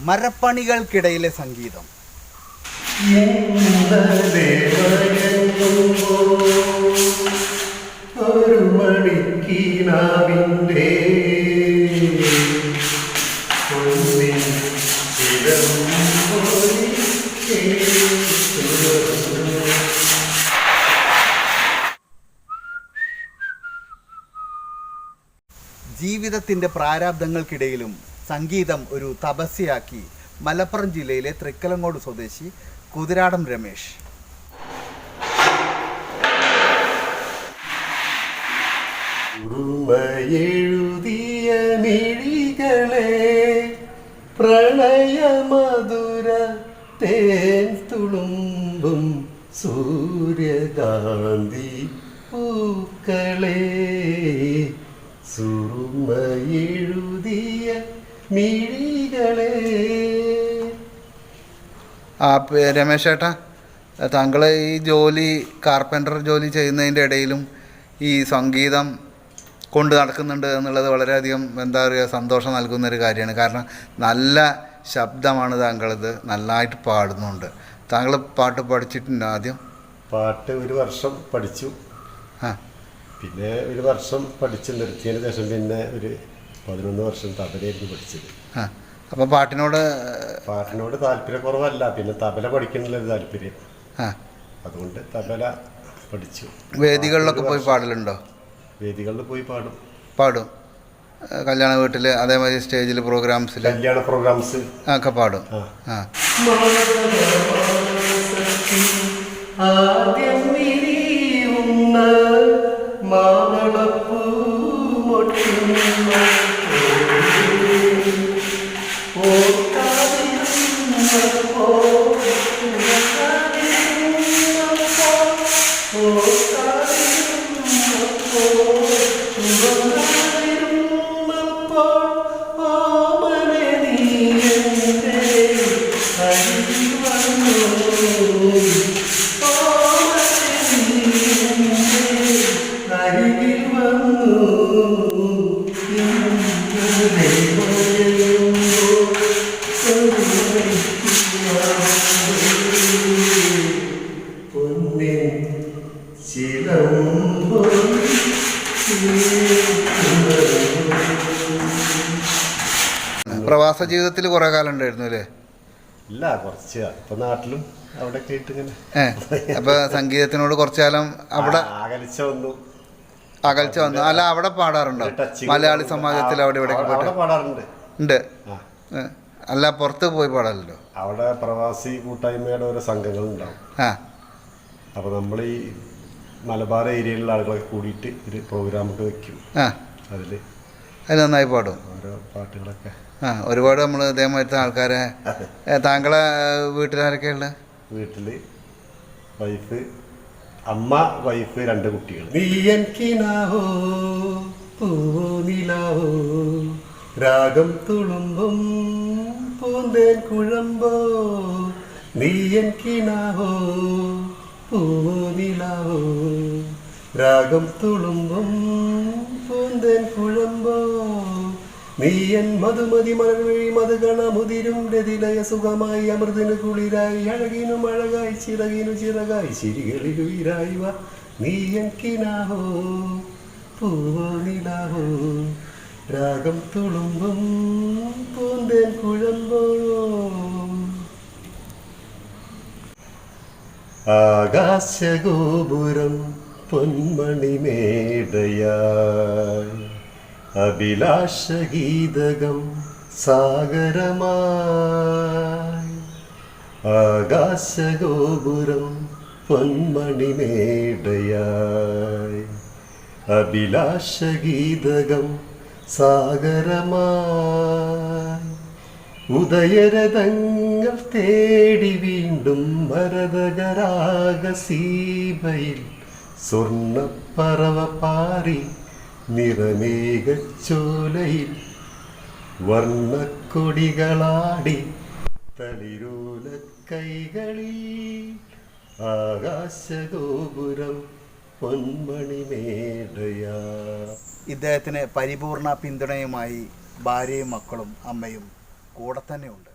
മരപ്പണികൾക്കിടയിലെ സംഗീതം. ഒരു മണിക്കീനാവിൻ്റെ ജീവിതത്തിൻ്റെ പ്രാരാബ്ദങ്ങൾക്കിടയിലും സംഗീതം ഒരു തപസ്യയാക്കി മലപ്പുറം ജില്ലയിലെ തൃക്കലങ്ങോട് സ്വദേശി കുതിരാടം രമേശ്. എഴുതിയ മിഴികളെ പ്രണയമധുര തേൻ തുളുമ്പും സൂര്യകാന്തി പൂക്കളെ സുറുമയെഴുതിയ മിഴികളെ. രമേശ് ചേട്ടാ, താങ്കൾ ഈ കാർപ്പൻ്റർ ജോലി ചെയ്യുന്നതിൻ്റെ ഇടയിലും ഈ സംഗീതം കൊണ്ട് നടക്കുന്നുണ്ട് എന്നുള്ളത് വളരെയധികം സന്തോഷം നൽകുന്നൊരു കാര്യമാണ്. കാരണം നല്ല ശബ്ദമാണ് താങ്കളത്, നല്ലതായിട്ട് പാടുന്നുണ്ട്. താങ്കൾ പാട്ട് പഠിച്ചിട്ടുണ്ട്? ആദ്യം പാട്ട് ഒരു വർഷം പഠിച്ചു, പിന്നെ ഒരു വർഷം പഠിച്ച് നിർത്തിയതിന് ശേഷം പിന്നെ ഒരു 11 വർഷം തബലയായിരുന്നു പഠിച്ചത്. അപ്പോൾ പാട്ടിനോട് താല്പര്യക്കുറവല്ല, പിന്നെ തബല പഠിക്കണമെന്നൊരു താല്പര്യം, അതുകൊണ്ട് തബല പഠിച്ചു. വേദികളിലൊക്കെ പോയി പാടലുണ്ടോ? വേദികളിൽ പോയി പാടും. കല്യാണ വീട്ടിൽ, അതേമാതിരി സ്റ്റേജിൽ പ്രോഗ്രാംസിൽ, കല്യാണ പ്രോഗ്രാംസ് ഒക്കെ പാടും. പ്രവാസ ജീവിതത്തിൽ കുറെ കാലം ഉണ്ടായിരുന്നു അല്ലേ? ഇല്ല, കുറച്ച്. ഇപ്പൊ നാട്ടിലും അവിടെ കേട്ടിങ്ങനെ. അപ്പൊ സംഗീതത്തിനോട് കുറച്ചു കാലം അവിടെ അകൽച്ച വന്നു. അല്ല, അവിടെ പാടാറുണ്ടോ? മലയാളി സമാജത്തിൽ അവിടെ ഇവിടെ പാടാറുണ്ട് ഉണ്ട്. അല്ല, പുറത്ത് പോയി പാടാലല്ലോ. അവിടെ പ്രവാസി കൂട്ടായ്മയുടെ ഓരോ സംഘങ്ങൾ ഉണ്ടാവും. അപ്പൊ നമ്മൾ ഈ മലബാർ ഏരിയയിലുള്ള ആളുകളൊക്കെ കൂടിയിട്ട് ഒരു പ്രോഗ്രാമൊക്കെ വെക്കും. അതിൽ നന്നായി പാടും ഓരോ പാട്ടുകളൊക്കെ. ഒരുപാട് നമ്മൾ ഇതേമാതിരത്തെ ആൾക്കാരെ. താങ്കളെ വീട്ടിലാരൊക്കെ ഉള്ളത്? വീട്ടില് വൈഫ്, അമ്മ, വൈഫ്, 2 കുട്ടികൾ. നീയൻകിനാവോ പൂവോ നിലാവോ രാഗം തുളുമ്പും പൂന്തേൻ കുഴമ്പോ. നീയൻകിനാവോ പൂവോ നിലാവോ രാഗം തുളുമ്പും പൂന്തേൻ കുഴമ്പോ. നീയൻ മധുമതി മലർവഴി മധുകണ മുതിരും രതിലയ സുഖമായി അമൃതിനു കുളിരായി അഴകിനും അഴകായി ചിറകിനു ചിറകായി ചിരികളിലുയിരായി വാ. നീയൻ കിനാവോ പൂവോ നിലാവോ രാഗം തുളുമ്പും പൂന്തേൻ കുഴമ്പോ. ആകാശഗോപുരം പൊന്മണിമേടയായി അഭിലാഷഗീതകം സാഗരമായി. ആകാശഗോപുരം പൊന്മണിമേടയായി അഭിലാഷഗീതകം സാഗരമായി. ഉദയരഥങ്ങൾ തേടി വീണ്ടും മരതകരാഗസീമയിൽ സ്വർണ്ണപ്പറവ പാറി നിറമേഘച്ചോലയിൽ വർണ്ണക്കൊടികളാടി തളിരോല കൈകളിൽ. ആകാശഗോപുരം പൊന്മണിമേടയാ. ഇദ്ദേഹത്തിന് പരിപൂർണ പിന്തുണയുമായി ഭാര്യയും മക്കളും അമ്മയും കൂടെ തന്നെയുണ്ട്.